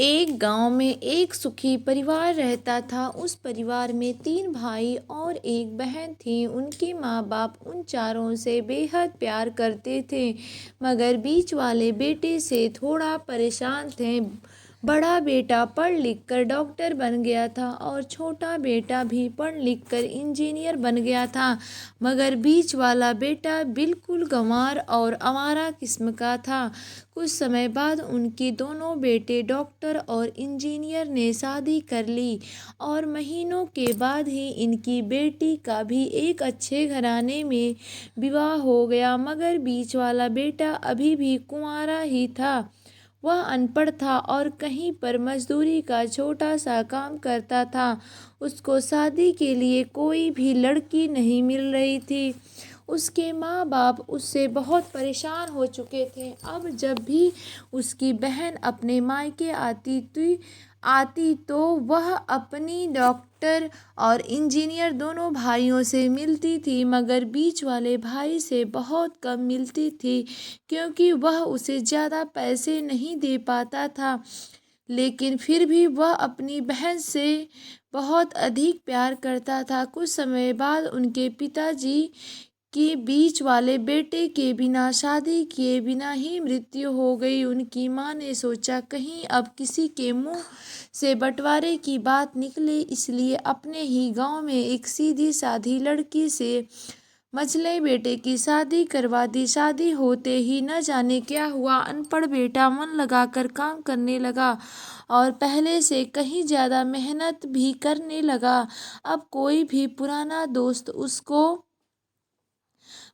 एक गांव में एक सुखी परिवार रहता था। उस परिवार में 3 भाई और एक बहन थी। उनके माँ बाप उन चारों से बेहद प्यार करते थे, मगर बीच वाले बेटे से थोड़ा परेशान थे। बड़ा बेटा पढ़ लिख कर डॉक्टर बन गया था और छोटा बेटा भी पढ़ लिख कर इंजीनियर बन गया था, मगर बीच वाला बेटा बिल्कुल गंवार और आवारा किस्म का था। कुछ समय बाद उनके दोनों बेटे डॉक्टर और इंजीनियर ने शादी कर ली और महीनों के बाद ही इनकी बेटी का भी एक अच्छे घराने में विवाह हो गया, मगर बीच वाला बेटा अभी भी कुंवारा ही था। वह अनपढ़ था और कहीं पर मजदूरी का छोटा सा काम करता था। उसको शादी के लिए कोई भी लड़की नहीं मिल रही थी। उसके माँ बाप उससे बहुत परेशान हो चुके थे। अब जब भी उसकी बहन अपने मायके आती तो वह अपनी डॉक्टर और इंजीनियर दोनों भाइयों से मिलती थी, मगर बीच वाले भाई से बहुत कम मिलती थी, क्योंकि वह उसे ज़्यादा पैसे नहीं दे पाता था। लेकिन फिर भी वह अपनी बहन से बहुत अधिक प्यार करता था। कुछ समय बाद उनके पिताजी कि बीच वाले बेटे के बिना शादी किए बिना ही मृत्यु हो गई। उनकी माँ ने सोचा कहीं अब किसी के मुंह से बंटवारे की बात निकले, इसलिए अपने ही गांव में एक सीधी साधी लड़की से मझले बेटे की शादी करवा दी। शादी होते ही न जाने क्या हुआ, अनपढ़ बेटा मन लगाकर काम करने लगा और पहले से कहीं ज़्यादा मेहनत भी करने लगा। अब कोई भी पुराना दोस्त उसको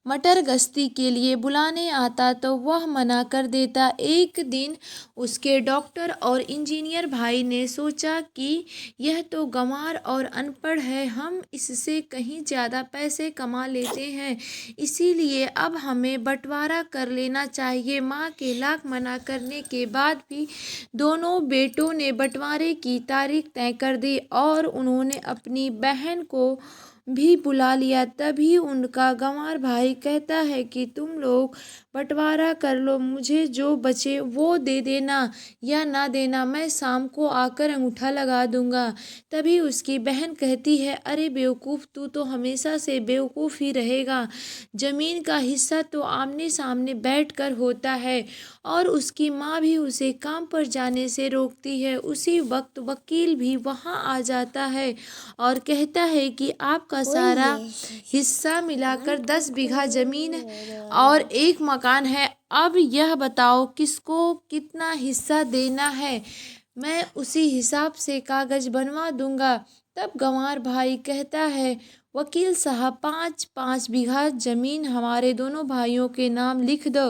मटर गश्ती के लिए बुलाने आता तो वह मना कर देता। एक दिन उसके डॉक्टर और इंजीनियर भाई ने सोचा कि यह तो गंवार और अनपढ़ है, हम इससे कहीं ज़्यादा पैसे कमा लेते हैं, इसीलिए अब हमें बंटवारा कर लेना चाहिए। माँ के लाख मना करने के बाद भी दोनों बेटों ने बंटवारे की तारीख तय कर दी और उन्होंने अपनी बहन को भी बुला लिया। तभी उनका गंवार भाई कहता है कि तुम लोग बंटवारा कर लो, मुझे जो बचे वो दे देना या ना देना, मैं शाम को आकर अंगूठा लगा दूंगा। तभी उसकी बहन कहती है, अरे बेवकूफ़, तू तो हमेशा से बेवकूफ़ ही रहेगा। ज़मीन का हिस्सा तो आमने सामने बैठकर होता है। और उसकी माँ भी उसे काम पर जाने से रोकती है। उसी वक्त वकील भी वहाँ आ जाता है और कहता है कि आपका सारा हिस्सा मिलाकर 10 बीघा जमीन और एक मकान है। अब यह बताओ किसको कितना हिस्सा देना है, मैं उसी हिसाब से कागज बनवा दूंगा। तब गंवार भाई कहता है, वकील साहब, 5-5 बीघा जमीन हमारे दोनों भाइयों के नाम लिख दो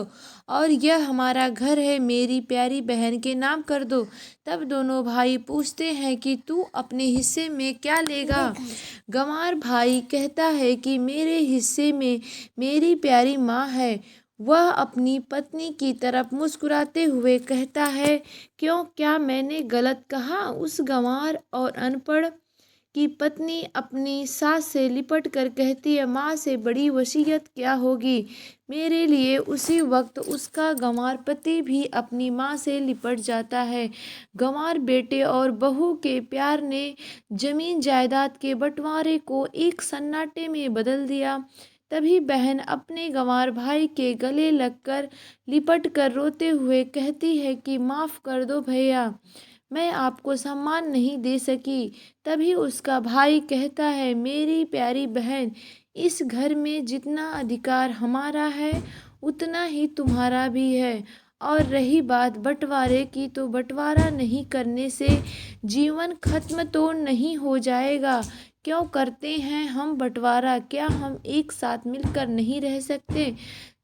और यह हमारा घर है, मेरी प्यारी बहन के नाम कर दो। तब दोनों भाई पूछते हैं कि तू अपने हिस्से में क्या लेगा। गंवार भाई कहता है कि मेरे हिस्से में मेरी प्यारी माँ है। वह अपनी पत्नी की तरफ मुस्कुराते हुए कहता है, क्यों, क्या मैंने गलत कहा। उस गंवार और अनपढ़ की पत्नी अपनी सास से लिपट कर कहती है, माँ से बड़ी वसीयत क्या होगी मेरे लिए। उसी वक्त उसका गंवार पति भी अपनी माँ से लिपट जाता है। गंवार बेटे और बहू के प्यार ने जमीन जायदाद के बंटवारे को एक सन्नाटे में बदल दिया। तभी बहन अपने गंवार भाई के गले लगकर लिपट कर रोते हुए कहती है कि माफ़ कर दो भैया, मैं आपको सम्मान नहीं दे सकी। तभी उसका भाई कहता है, मेरी प्यारी बहन, इस घर में जितना अधिकार हमारा है उतना ही तुम्हारा भी है। और रही बात बंटवारे की, तो बंटवारा नहीं करने से जीवन खत्म तो नहीं हो जाएगा। क्यों करते हैं हम बंटवारा, क्या हम एक साथ मिलकर नहीं रह सकते,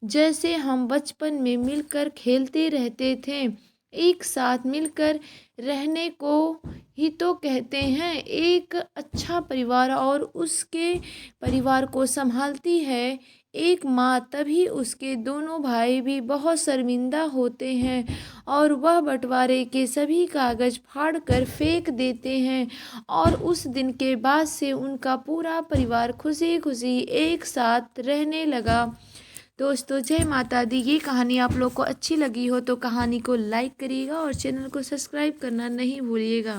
जैसे हम बचपन में मिलकर खेलते रहते थे। एक साथ मिलकर रहने को ही तो कहते हैं एक अच्छा परिवार, और उसके परिवार को संभालती है एक माँ। तभी उसके दोनों भाई भी बहुत शर्मिंदा होते हैं और वह बंटवारे के सभी कागज फाड़ कर फेंक देते हैं। और उस दिन के बाद से उनका पूरा परिवार खुशी खुशी एक साथ रहने लगा। दोस्तों जय माता दी। ये कहानी आप लोग को अच्छी लगी हो तो कहानी को लाइक करिएगा और चैनल को सब्सक्राइब करना नहीं भूलिएगा।